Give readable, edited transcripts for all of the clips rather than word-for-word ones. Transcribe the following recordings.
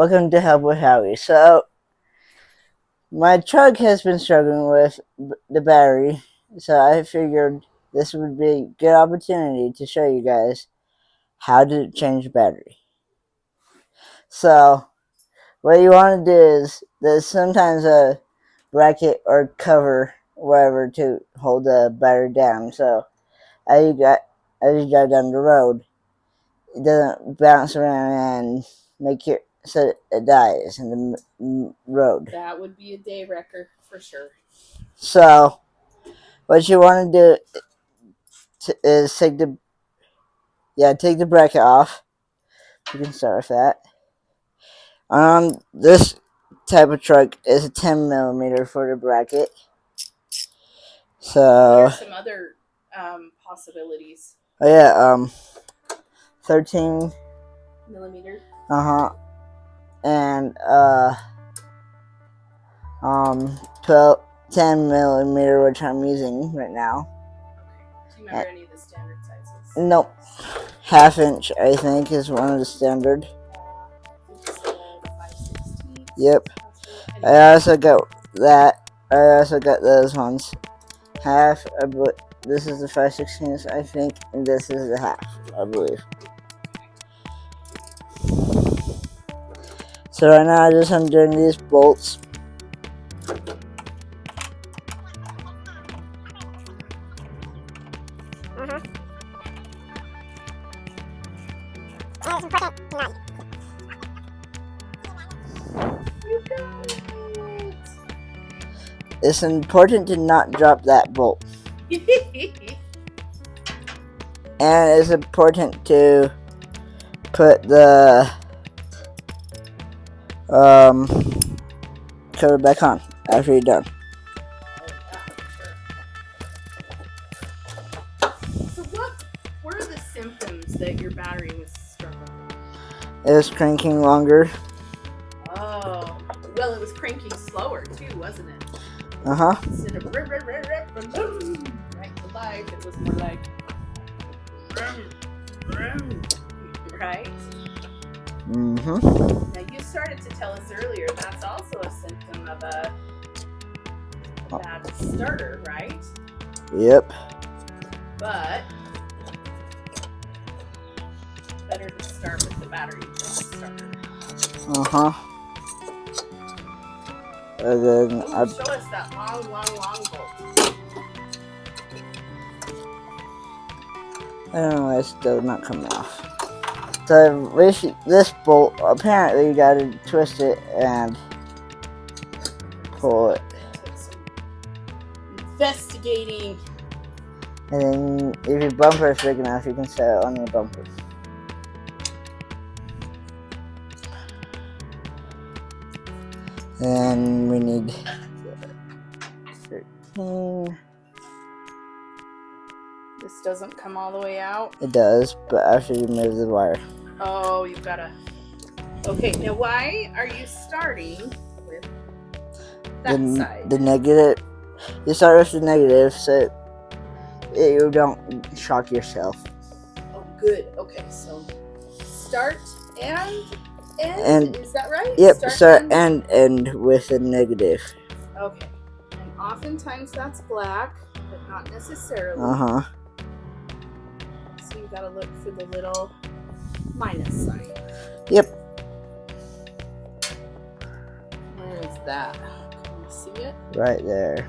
Welcome to Help with Howie. So, my truck has been struggling with the battery, so I figured this would be a good opportunity to show you guys how to change the battery. So, what you want to do is there's sometimes a bracket or cover, whatever, to hold the battery down. So, as you drive down the road, it doesn't bounce around and make it so it dies in the road. That would be a day wrecker for sure. So, what you want to do is take the bracket off. You can start with that. This type of truck is a 10 millimeter for the bracket. What So, are some other possibilities? 13 Millimeter. and 10 millimeter, which I'm using right now. Okay. Do you remember any of the standard sizes? Nope. Half inch, I think, is one of the standard. 5/16. Yep. I also got that. I also got those ones. Half, this is the 5/16, I think, and this is the half, I believe. So right now I just undoing these bolts. It's important to not drop that bolt. And it's important to put the cover back on after you're done. So what were the symptoms that your battery was struggling? It was cranking longer. Oh, well, it was cranking slower too, wasn't it? Instead of right to life, it was more like right. Now you started to tell us earlier that's also a symptom of a bad starter, right? Yep. But better to start with the battery starter. And then show us that long bolt. I don't know why it's still not coming off. So this bolt, apparently you gotta twist it and pull it. Investigating. And then if your bumper is big enough, you can set it on your bumper. And we need 13. This doesn't come all the way out? It does, but after you move the wire. Oh, you've got to... Okay, now why are you starting with that side? The negative. You start with the negative so you don't shock yourself. Oh, good. Okay, so start and end. Is that right? Yep, start and end with a negative. Okay. And oftentimes that's black, but not necessarily. So you gotta look for the little minus sign. Yep. Where is that? Can you see it? Right there.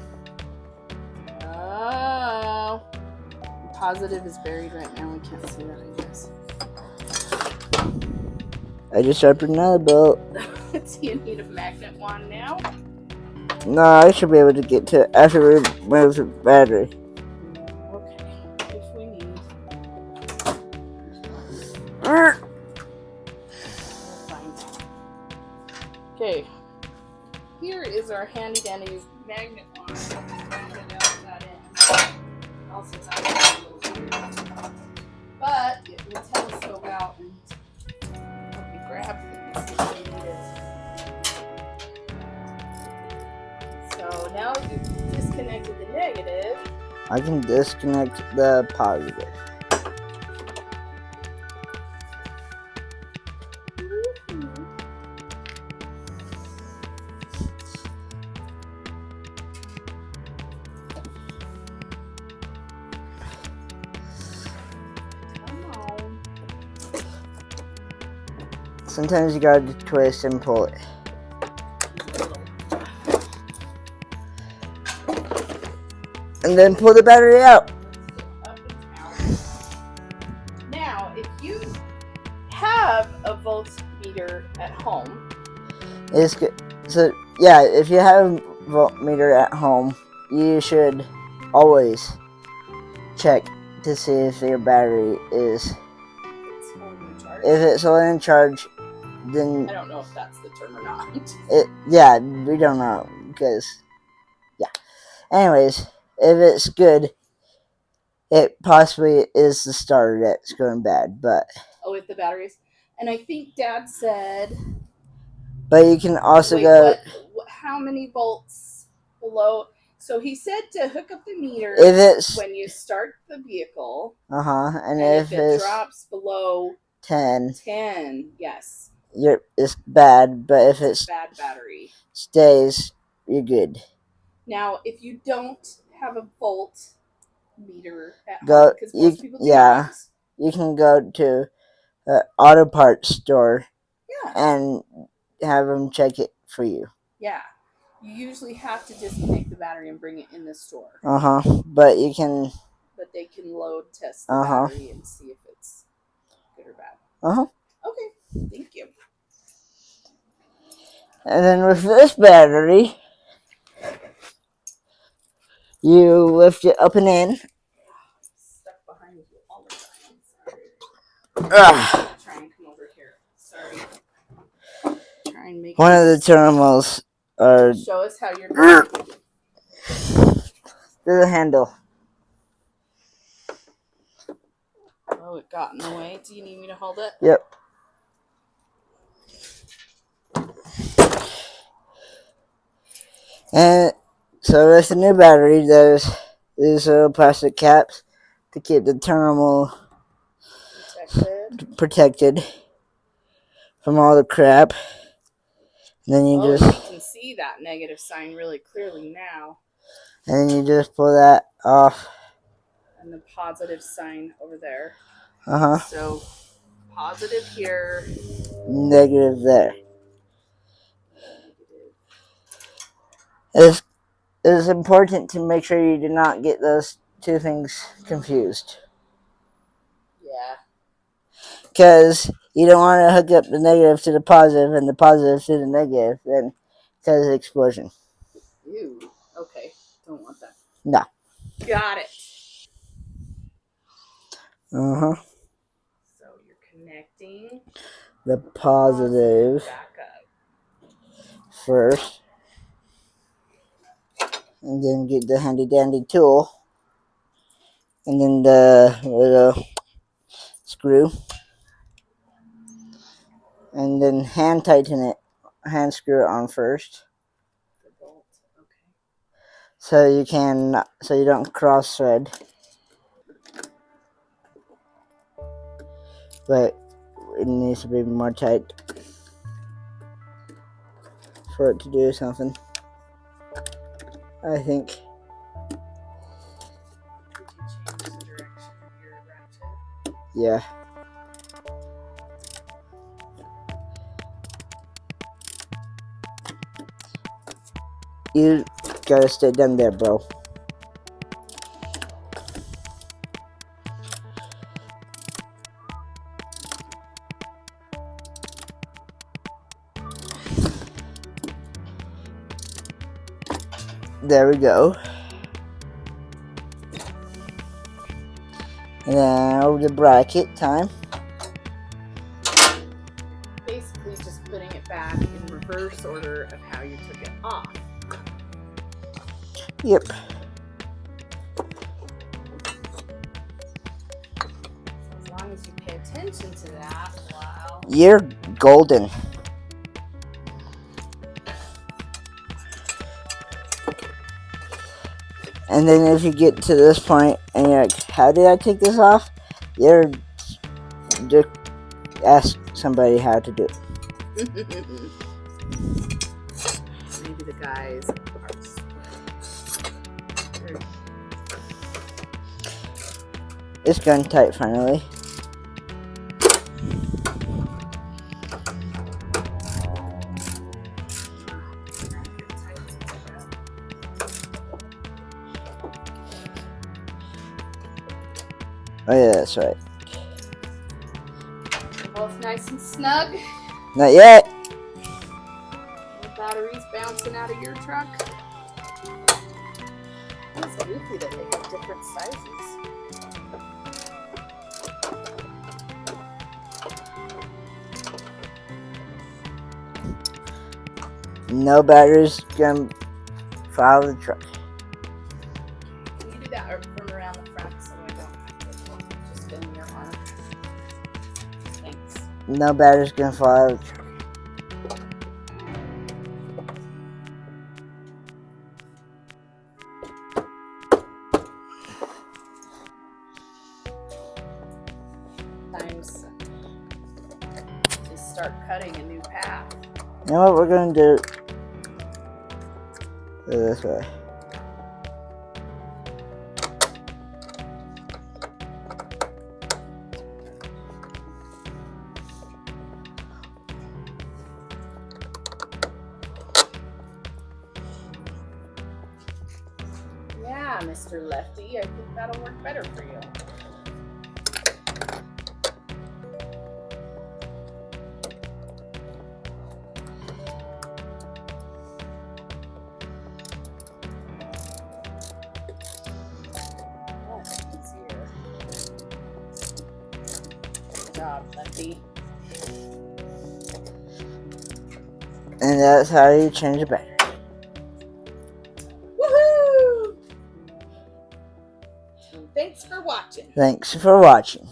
Oh. Positive is buried right now. We can't see that, I guess. I just sharpened another bolt. Do you need a magnet wand now? No, I should be able to get to it after we remove the battery. Okay, if we need. Okay, here is our handy dandy magnet wand. Also, but it will telescope out and help you grab things if you need it. So now you've disconnected the negative. I can disconnect the positive. sometimes you gotta twist and pull it. And then pull the battery out. Up and out. Now, if you have a voltmeter at home, It's good. So yeah, if you have a voltmeter at home, you should always check to see if your battery is. it's holding in charge. If it's holding in charge, then I don't know if that's the term or not. yeah, we don't know because yeah. Anyways, if it's good, it possibly is the starter that's going bad, but with the batteries. And I think Dad said. But you can also wait, go. how many volts below? So he said to hook up the meter If it's when you start the vehicle. and if it it's drops below 10, yes, it's bad. But if it's bad battery stays, you're good. Now, if you don't have a volt meter at home, because most people do not, you can go to an auto parts store and have them check it for you. Yeah. You usually have to disconnect the battery and bring it in the store. But you can. But they can load test the battery and see if it's good or bad. Okay. Thank you. And then with this battery, you lift it up and in. Stuck behind you all the time. Sorry. Try and come over here. Sorry. Try and make one of the terminals are. Show us how you're doing. There's a handle. Oh, it got in the way. Do you need me to hold it? Yep. And so with the new battery, there's these little plastic caps to keep the terminal protected from all the crap. And then you you can see that negative sign really clearly now. And then you just pull that off. And the positive sign over there. Uh-huh. So positive here. Negative there. It is important to make sure you do not get those two things confused. Yeah. Because you don't want to hook up the negative to the positive and the positive to the negative, then cause an explosion. Ew. Okay. Don't want that. No. Got it. Uh-huh. So you're connecting the positive back up first. And then get the handy dandy tool. And then the little screw. And then hand tighten it. Hand screw it on first. The bolt. Okay. So you don't cross thread. But it needs to be more tight for it to do something, I think. Did you change the direction of your ratchet? Yeah. You gotta stay down there, bro. There we go. And now the bracket time. Basically just putting it back in reverse order of how you took it off. Yep. As long as you pay attention to that, wow. You're golden. And then if you get to this point and you're like, how did I take this off? You're just ask somebody how to do it. Maybe the guys are. It's gun tight finally. Oh yeah, that's right. Both nice and snug. Not yet. No batteries bouncing out of your truck. It's goofy that they have different sizes. No batteries gonna follow the truck. Can you do that from around the front so I don't have to just in your arm? Thanks. No batteries gonna follow the truck. Sometimes just start cutting a new path. You know what we're gonna do? This way. Yeah, Mr. Lefty, I think that'll work better for you. Good job, Lefty. And that's how you change a battery. Woohoo! Thanks for watching. Thanks for watching.